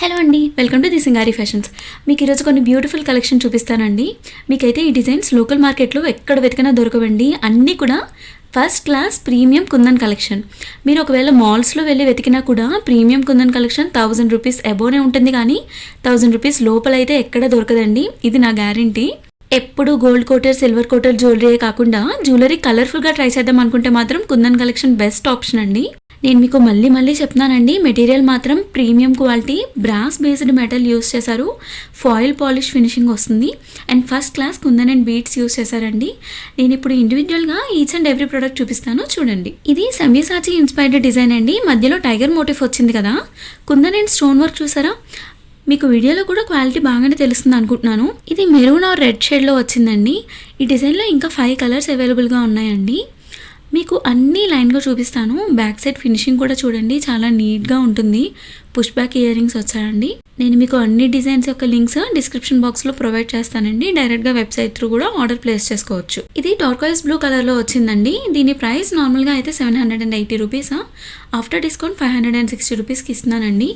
Hello అండి, welcome to the Singari fashions. మీకు ఈరోజు కొన్ని బ్యూటిఫుల్ కలెక్షన్ చూపిస్తానండి. మీకైతే ఈ డిజైన్స్ లోకల్ మార్కెట్లో ఎక్కడ వెతికినా దొరకవండి. అన్నీ కూడా first class premium kundan collection. మీరు ఒకవేళ మాల్స్లో వెళ్ళి వెతికినా కూడా ప్రీమియం కుందన్ కలెక్షన్ 1000 రూపీస్ అబోనే ఉంటుంది, కానీ 1000 రూపీస్ లోపలైతే ఎక్కడ దొరకదండి. ఇది నా గ్యారంటీ. ఎప్పుడు gold quarter, silver quarter jewellery కాకుండా జ్యువెలరీ కలర్ఫుల్గా ట్రై చేద్దాం అనుకుంటే మాత్రం కుందన్ కలెక్షన్ బెస్ట్ ఆప్షన్ అండి. నేను మీకు మళ్ళీ చెప్తున్నానండి, మెటీరియల్ మాత్రం premium quality brass based metal use చేశారు. ఫాయిల్ పాలిష్ ఫినిషింగ్ వస్తుంది and first class kundan and beads use చేశారండి. నేను ఇప్పుడు ఇండివిజువల్గా ఈచ్ అండ్ ఎవ్రీ ప్రోడక్ట్ చూపిస్తాను, చూడండి. ఇది సవ్యసాచి ఇన్స్పైర్డ్ డిజైన్ అండి. మధ్యలో టైగర్ మోటిఫ్ వచ్చింది కదా. కుందన్ అండ్ స్టోన్ వర్క్ చూసారా? మీకు వీడియోలో కూడా క్వాలిటీ బాగానే తెలుస్తుంది అనుకుంటున్నాను. ఇది మెరూన్ ఆర్ రెడ్ షేడ్లో వచ్చిందండి. ఈ డిజైన్లో ఇంకా 5 కలర్స్ అవైలబుల్గా ఉన్నాయండి. మీకు అన్నీ లైన్గా చూపిస్తాను. బ్యాక్ సైడ్ ఫినిషింగ్ కూడా చూడండి, చాలా నీట్గా ఉంటుంది. పుష్ బ్యాక్ ఇయర్ రింగ్స్ వచ్చాయండి. నేను మీకు అన్ని డిజైన్స్ యొక్క లింక్స్ డిస్క్రిప్షన్ బాక్స్లో ప్రొవైడ్ చేస్తానండి. డైరెక్ట్గా వెబ్సైట్ త్రూ కూడా ఆర్డర్ ప్లేస్ చేసుకోవచ్చు. ఇది టర్కాయిస్ బ్లూ కలర్లో వచ్చిందండి. దీని ప్రైస్ నార్మల్గా అయితే 780 రూపీస్. ఆఫ్టర్ డిస్కౌంట్ 560 రూపీస్కి ఇస్తున్నానండి.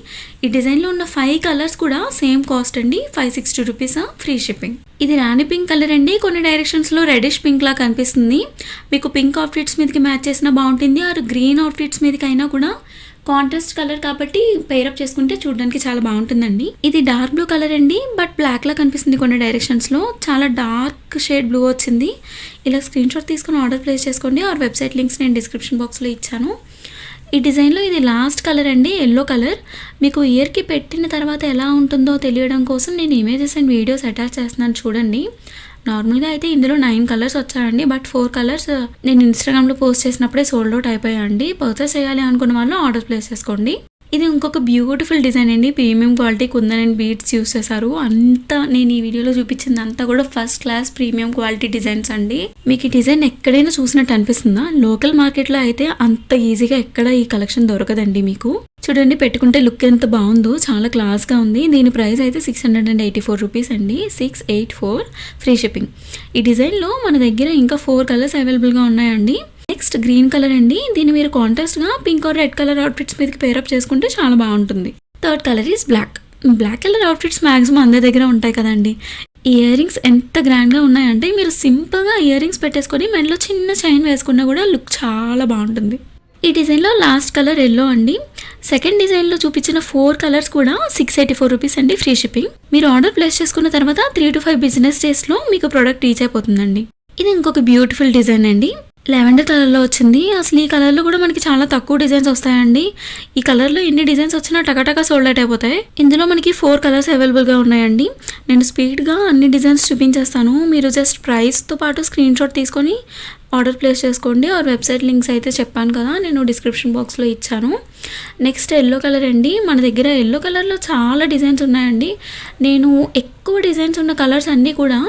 ఈ డిజైన్లో ఉన్న 5 కలర్స్ కూడా సేమ్ కాస్ట్ అండి, 560 రూపీస్ ఫ్రీ షిప్పింగ్. ఇది రాణి పింక్ కలర్ అండి. కొన్ని డైరెక్షన్స్లో రెడిష్ పింక్ లా కనిపిస్తుంది. మీకు పింక్ అవుట్ఫిట్స్ మీదకి మ్యాచ్ చేసినా బాగుంటుంది, ఆర్ గ్రీన్ అవుట్ఫిట్స్ మీదకి అయినా కూడా కాంట్రాస్ట్ కలర్ కాబట్టి పేరప్ చేసుకుంటే చూడడానికి చాలా బాగుంటుందండి. ఇది డార్క్ బ్లూ కలర్ అండి, బట్ బ్లాక్ లా కనిపిస్తుంది కొన్ని డైరెక్షన్స్లో. చాలా డార్క్ షేడ్ బ్లూ వచ్చింది. ఇలా స్క్రీన్ షాట్ తీసుకుని ఆర్డర్ ప్లేస్ చేసుకోండి. ఆర్ వెబ్సైట్ లింక్స్ నేను డిస్క్రిప్షన్ బాక్స్లో ఇచ్చాను. ఈ డిజైన్లో ఇది లాస్ట్ కలర్ అండి, ఎల్లో కలర్. మీకు ఇయర్కి పెట్టిన తర్వాత ఎలా ఉంటుందో తెలియడం కోసం నేను ఇమేజెస్ అండ్ వీడియోస్ అటాచ్ చేస్తున్నాను, చూడండి. నార్మల్గా అయితే ఇందులో 9 కలర్స్ వచ్చాయండి, బట్ 4 కలర్స్ నేను ఇన్స్టాగ్రామ్లో పోస్ట్ చేసినప్పుడే సోల్డ్ అవుట్ అయిపోయాయండి. పర్చేస్ చేయాలి అనుకున్న వాళ్ళు ఆర్డర్ ప్లేస్ చేసుకోండి. ఇది ఇంకొక బ్యూటిఫుల్ డిజైన్ అండి. Premium quality kundan and beads use చేశారు. అంతా నేను ఈ వీడియోలో చూపించింది అంతా కూడా first class premium quality designs అండి. మీకు ఈ డిజైన్ ఎక్కడైనా చూసినట్టు అనిపిస్తుందా? లోకల్ మార్కెట్లో అయితే అంత ఈజీగా ఎక్కడ ఈ కలెక్షన్ దొరకదండి. మీకు చూడండి, పెట్టుకుంటే లుక్ ఎంత బాగుందో, చాలా క్లాస్గా ఉంది. దీని ప్రైస్ అయితే 684 రూపీస్ అండి, 684 ఫ్రీ షిప్పింగ్. ఈ డిజైన్లో మన దగ్గర ఇంకా 4 కలర్స్ అవైలబుల్గా ఉన్నాయండి. నెక్స్ట్ గ్రీన్ కలర్ అండి. దీన్ని మీరు కాంట్రాస్ట్గా pink or red colour outfits మీదకి పేరప్ చేసుకుంటే చాలా బాగుంటుంది. Third colour is black. Black colour outfits maximum అందరి దగ్గర ఉంటాయి కదండి. ఈ ఇయర్ రింగ్స్ ఎంత గ్రాండ్గా ఉన్నాయంటే మీరు సింపుల్గా ఇయర్ రింగ్స్ పెట్టేసుకొని మెడలో చిన్న చైన్ వేసుకున్నా కూడా లుక్ చాలా బాగుంటుంది. ఈ డిజైన్లో లాస్ట్ కలర్ ఎల్లో అండి. సెకండ్ డిజైన్లో చూపించిన 4 కలర్స్ కూడా 684 రూపీస్ అండి, ఫ్రీ షిప్పింగ్. మీరు ఆర్డర్ ప్లేస్ చేసుకున్న తర్వాత 3 to 5 బిజినెస్ డేస్లో మీకు ప్రోడక్ట్ రీచ్ అయిపోతుందండి. ఇది ఇంకొక బ్యూటిఫుల్ డిజైన్ అండి. లెవెండర్ కలర్లో వచ్చింది. అసలు ఈ కలర్లో కూడా మనకి చాలా తక్కువ డిజైన్స్ వస్తాయండి. ఈ కలర్లో ఎన్ని డిజైన్స్ వచ్చినా టకటకా సోల్డ్ అవుట్ అయిపోతాయి. ఇందులో మనకి 4 కలర్స్ అవైలబుల్గా ఉన్నాయండి. నేను స్పీడ్గా అన్ని డిజైన్స్ చూపించేస్తాను. మీరు జస్ట్ ప్రైస్తో పాటు స్క్రీన్ షాట్ తీసుకొని ఆర్డర్ ప్లేస్ చేసుకోండి. ఆర్ వెబ్సైట్ లింక్స్ అయితే చెప్పాను కదా, నేను డిస్క్రిప్షన్ బాక్స్లో ఇచ్చాను. నెక్స్ట్ ఎల్లో కలర్ అండి. మన దగ్గర ఎల్లో కలర్లో చాలా డిజైన్స్ ఉన్నాయండి. నేను ఎక్కువ డిజైన్స్ ఉన్న కలర్స్ అన్నీ కూడా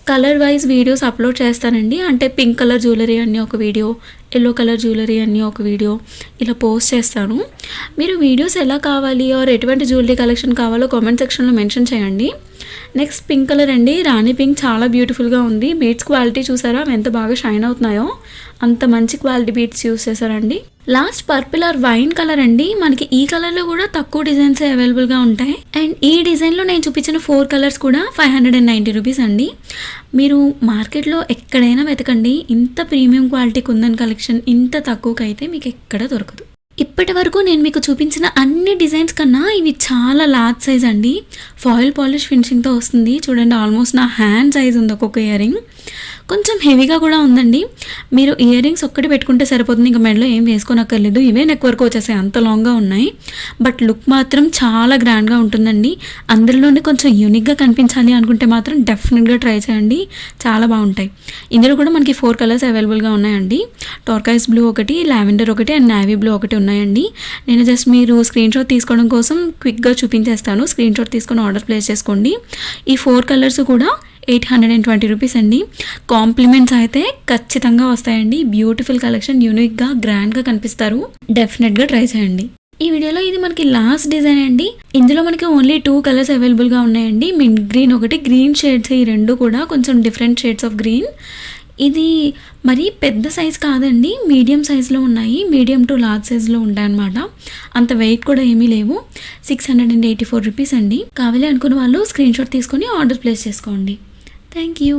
కలర్ వైజ్ వీడియోస్ అప్లోడ్ చేస్తానండి. అంటే పింక్ కలర్ జ్యువెలరీ అన్నీ ఒక వీడియో, ఎల్లో కలర్ జ్యువెలరీ అన్నీ ఒక వీడియో, ఇలా పోస్ట్ చేస్తాను. మీరు వీడియోస్ ఎలా కావాలి ఆర్ ఎటువంటి జ్యువెలరీ కలెక్షన్ కావాలో కామెంట్ సెక్షన్లో మెన్షన్ చేయండి. నెక్స్ట్ పింక్ కలర్ అండి. రాణి పింక్ చాలా బ్యూటిఫుల్గా ఉంది. బీడ్స్ క్వాలిటీ చూసారా ఎంత బాగా షైన్ అవుతున్నాయో, అంత మంచి క్వాలిటీ బీడ్స్ యూస్ చేశారండి. Last purple are wine colour అండి. మనకి ఈ కలర్లో కూడా తక్కువ డిజైన్స్ అవైలబుల్గా ఉంటాయి. అండ్ ఈ డిజైన్లో నేను చూపించిన 4 కలర్స్ కూడా 590 రూపీస్ అండి. మీరు మార్కెట్లో ఎక్కడైనా వెతకండి, ఇంత ప్రీమియం క్వాలిటీ కుందన్ కలెక్షన్ ఇంత తక్కువకైతే మీకు ఎక్కడ దొరకదు. ఇప్పటి వరకు నేను మీకు చూపించిన అన్ని డిజైన్స్ కన్నా ఇవి చాలా లార్జ్ సైజ్ అండి. ఫాయిల్ పాలిష్ ఫినిషింగ్తో వస్తుంది. చూడండి, ఆల్మోస్ట్ నా హ్యాండ్ సైజ్ ఉంది ఒక్కొక్క ఇయర్ రింగ్. కొంచెం హెవీగా కూడా ఉందండి. మీరు ఇయర్ రింగ్స్ ఒక్కటి పెట్టుకుంటే సరిపోతుంది, ఇంకా మెడలో ఏం వేసుకోనక్కర్లేదు. ఇవే నెక్ వరకు వచ్చేసాయి, అంత లాంగ్గా ఉన్నాయి. బట్ లుక్ మాత్రం చాలా గ్రాండ్గా ఉంటుందండి. అందరిలోనే కొంచెం యూనిక్గా కనిపించాలి అనుకుంటే మాత్రం డెఫినెట్గా ట్రై చేయండి, చాలా బాగుంటాయి. ఇందులో కూడా మనకి 4 కలర్స్ అవైలబుల్గా ఉన్నాయండి. టర్కాయిస్ బ్లూ ఒకటి, లావెండర్ ఒకటి అండ్ నావీ బ్లూ ఒకటి ఉన్నాయండి. నేను జస్ట్ మీరు స్క్రీన్ షాట్ తీసుకోవడం కోసం క్విక్గా చూపించేస్తాను. స్క్రీన్ షాట్ తీసుకొని ఆర్డర్ ప్లేస్ చేసుకోండి. ఈ 4 కలర్స్ కూడా 820 రూపీస్ అండి. కాంప్లిమెంట్స్ అయితే ఖచ్చితంగా వస్తాయండి. బ్యూటిఫుల్ కలెక్షన్, యూనిక్గా గ్రాండ్గా కనిపిస్తారు. డెఫినెట్గా ట్రై చేయండి. ఈ వీడియోలో ఇది మనకి లాస్ట్ డిజైన్ అండి. ఇందులో మనకి ఓన్లీ 2 కలర్స్ అవైలబుల్గా ఉన్నాయండి. మింట్ గ్రీన్ ఒకటి, గ్రీన్ షేడ్స్. ఈ రెండు కూడా కొంచెం డిఫరెంట్ షేడ్స్ ఆఫ్ గ్రీన్. ఇది మరీ పెద్ద సైజ్ కాదండి, మీడియం సైజులో ఉన్నాయి, మీడియం టు లార్జ్ సైజులో ఉంటాయన్నమాట. అంత వెయిట్ కూడా ఏమీ లేవు. 684 రూపీస్ అండి. కావాలి అనుకున్న వాళ్ళు స్క్రీన్ షాట్ తీసుకొని ఆర్డర్ ప్లేస్ చేసుకోండి. Thank you.